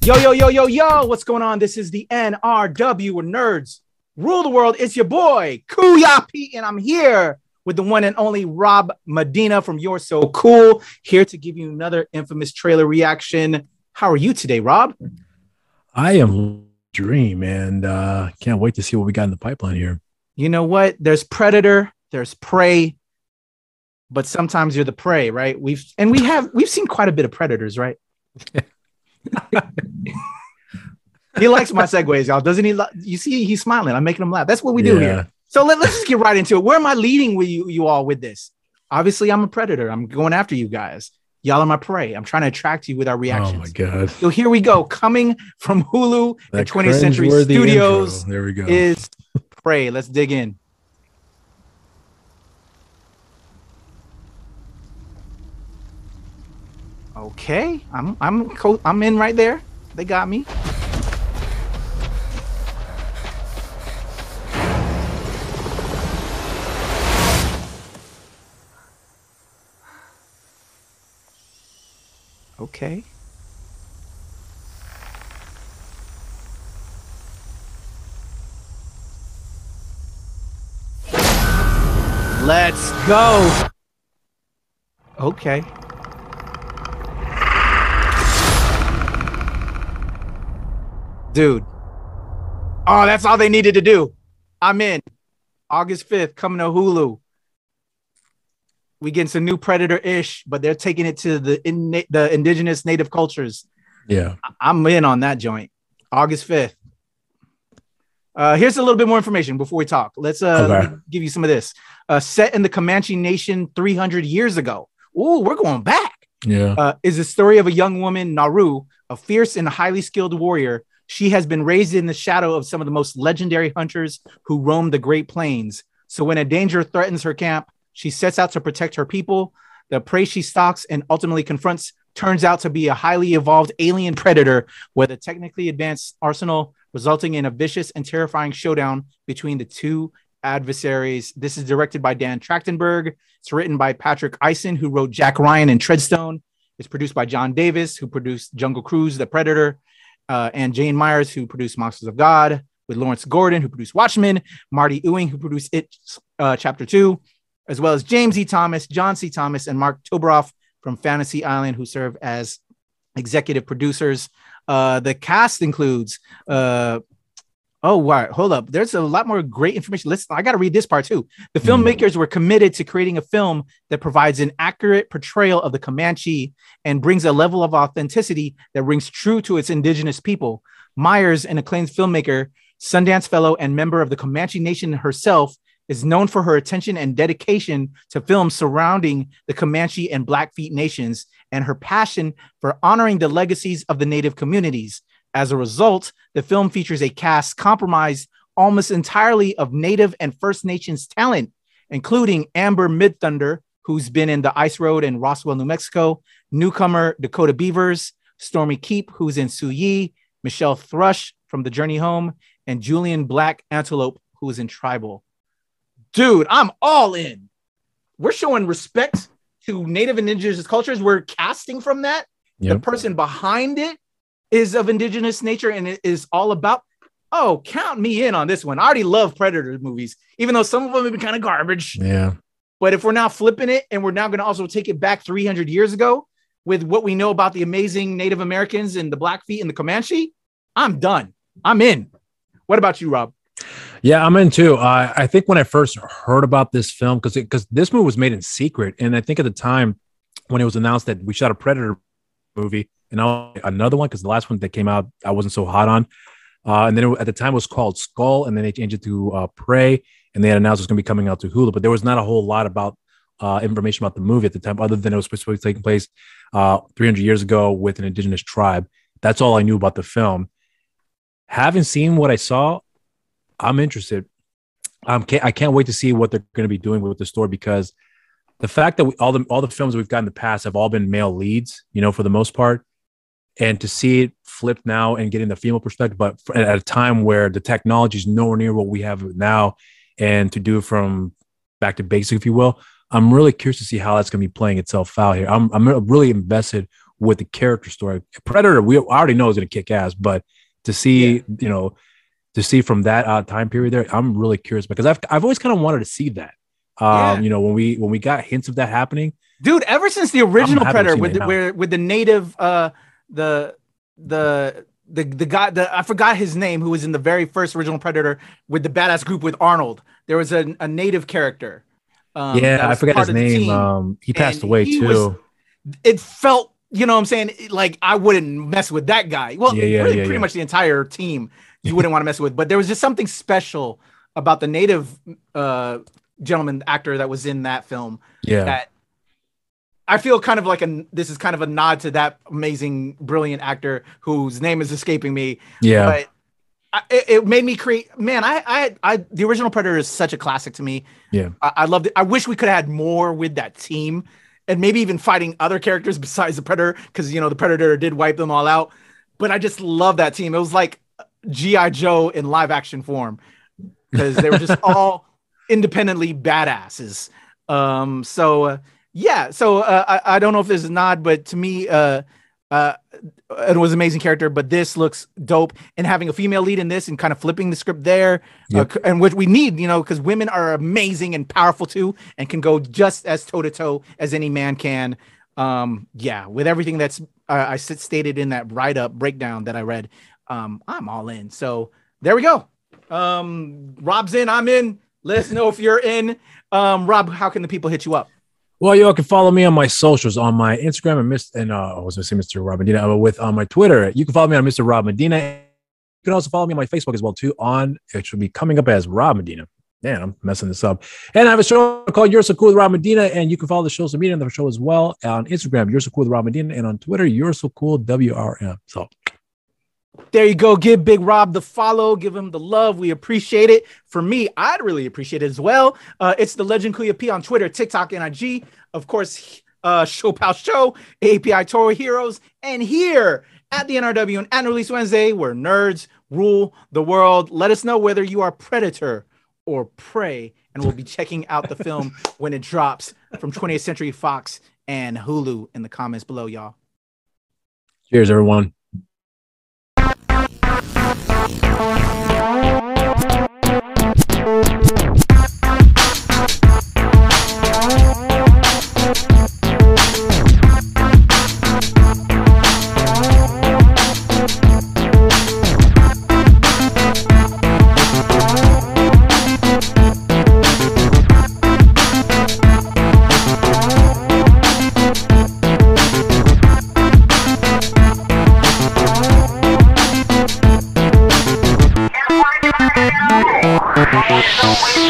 Yo, yo, yo, yo, yo, what's going on? This is the NRW where nerds rule the world. It's your boy, Kuya P, and I'm here with the one and only Rob Medina from You're So Cool, here to give you another infamous trailer reaction. How are you today, Rob? I am dream and can't wait to see what we got in the pipeline here. You know what? There's Predator, there's Prey, but sometimes you're the prey, right? We've seen quite a bit of Predators, right? He likes my segues, y'all. Doesn't he? You see, he's smiling. I'm making him laugh. That's what we do here. So let's just get right into it. Where am I leading with you all with this? Obviously, I'm a predator. I'm going after you guys. Y'all are my prey. I'm trying to attract you with our reactions. Oh my god! So here we go. Coming from Hulu and 20th Century Studios. Intro. There we go. Is Prey. Let's dig in. Okay, I'm in right there. They got me. Okay. Let's go. Okay. Dude. Oh, that's all they needed to do. I'm in. August 5th, coming to Hulu. We getting some new Predator-ish, but they're taking it to the indigenous native cultures. Yeah. I'm in on that joint. August 5th. Here's a little bit more information before we talk. Let's give you some of this. Set in the Comanche Nation 300 years ago. Ooh, we're going back. Yeah. Is the story of a young woman, Naru, a fierce and highly skilled warrior. She has been raised in the shadow of some of the most legendary hunters who roam the Great Plains. So when a danger threatens her camp, she sets out to protect her people. The prey she stalks and ultimately confronts turns out to be a highly evolved alien predator with a technically advanced arsenal, resulting in a vicious and terrifying showdown between the two adversaries. This is directed by Dan Trachtenberg. It's written by Patrick Eisen, who wrote Jack Ryan and Treadstone. It's produced by John Davis, who produced Jungle Cruise, The Predator, and Jane Myers, who produced Monsters of God, with Lawrence Gordon, who produced Watchmen, Marty Ewing, who produced It Chapter 2, as well as James E. Thomas, John C. Thomas, and Mark Toberoff from Fantasy Island, who serve as executive producers. The cast includes, hold up. There's a lot more great information. I got to read this part too. The filmmakers were committed to creating a film that provides an accurate portrayal of the Comanche and brings a level of authenticity that rings true to its indigenous people. Myers, an acclaimed filmmaker, Sundance Fellow, and member of the Comanche Nation herself, is known for her attention and dedication to films surrounding the Comanche and Blackfeet nations and her passion for honoring the legacies of the native communities. As a result, the film features a cast comprised almost entirely of Native and First Nations talent, including Amber Midthunder, who's been in The Ice Road in Roswell, New Mexico, newcomer Dakota Beavers, Stormy Keep, who's in Suyi, Michelle Thrush from The Journey Home, and Julian Black Antelope, who is in Tribal. Dude, I'm all in. We're showing respect to Native and indigenous cultures. We're casting from that. Yep. The person behind it is of indigenous nature, and it is all about, count me in on this one. I already love Predator movies, even though some of them have been kind of garbage. Yeah. But if we're now flipping it and we're now going to also take it back 300 years ago with what we know about the amazing Native Americans and the Blackfeet and the Comanche, I'm done. I'm in. What about you, Rob? Yeah, I'm in too. I think when I first heard about this film, because this movie was made in secret, and I think at the time when it was announced that we shot a Predator movie and another one, because the last one that came out I wasn't so hot on, and then at the time it was called Skull, and then they changed it to Prey, and they had announced it was going to be coming out to Hulu, but there was not a whole lot about information about the movie at the time, other than it was supposed to be taking place 300 years ago with an indigenous tribe. That's all I knew about the film. Having seen what I saw, I'm interested. I can't wait to see what they're going to be doing with the story, because the fact that all the films we've got in the past have all been male leads, for the most part, and to see it flipped now and getting the female perspective, but at a time where the technology is nowhere near what we have now, and to do it from back to basics, if you will, I'm really curious to see how that's going to be playing itself out here. I'm really invested with the character story. Predator, we already know is going to kick ass, but to see, to see from that time period there, I'm really curious because I've always kind of wanted to see that. When we got hints of that happening, dude, ever since the original Predator with the native, the guy, I forgot his name, who was in the very first original Predator with the badass group with Arnold. There was a native character. I forget his name. He passed away too. It felt, you know what I'm saying? Like, I wouldn't mess with that guy. Well, pretty much the entire team you wouldn't want to mess with. But there was just something special about the native gentleman actor that was in that film. Yeah. That I feel kind of like this is kind of a nod to that amazing, brilliant actor whose name is escaping me. Yeah. But it made me create, man, the original Predator is such a classic to me. Yeah. I loved it. I wish we could have had more with that team and maybe even fighting other characters besides the Predator, because, the Predator did wipe them all out. But I just love that team. It was like G.I. Joe in live action form, because they were just all independently badasses. So I don't know if this is a nod, but to me, it was an amazing character, but this looks dope. And having a female lead in this and kind of flipping the script there, and what we need, because women are amazing and powerful too, and can go just as toe to toe as any man can. With everything that's I stated in that breakdown that I read, I'm all in. So there we go. Rob's in, I'm in. Let us know if you're in. Rob, how can the people hit you up? Well, you all can follow me on my socials, on my Instagram I was going to say Mr. Rob Medina, on my Twitter. You can follow me on Mr. Rob Medina. You can also follow me on my Facebook as well too. It should be coming up as Rob Medina. Man, I'm messing this up. And I have a show called You're So Cool with Rob Medina, and you can follow the social media on the show as well on Instagram. You're So Cool with Rob Medina, and on Twitter, You're So Cool WRM. So there you go. Give Big Rob the follow. Give him the love. We appreciate it. For me, I'd really appreciate it as well. It's the Legend Kuya P on Twitter, TikTok, and IG. Of course, Show Pal Show, API Toro Heroes, and here at the NRW and at Release Wednesday, where nerds rule the world. Let us know whether you are Predator or Prey, and we'll be checking out the film when it drops from 20th Century Fox and Hulu in the comments below, y'all. Cheers, everyone. So we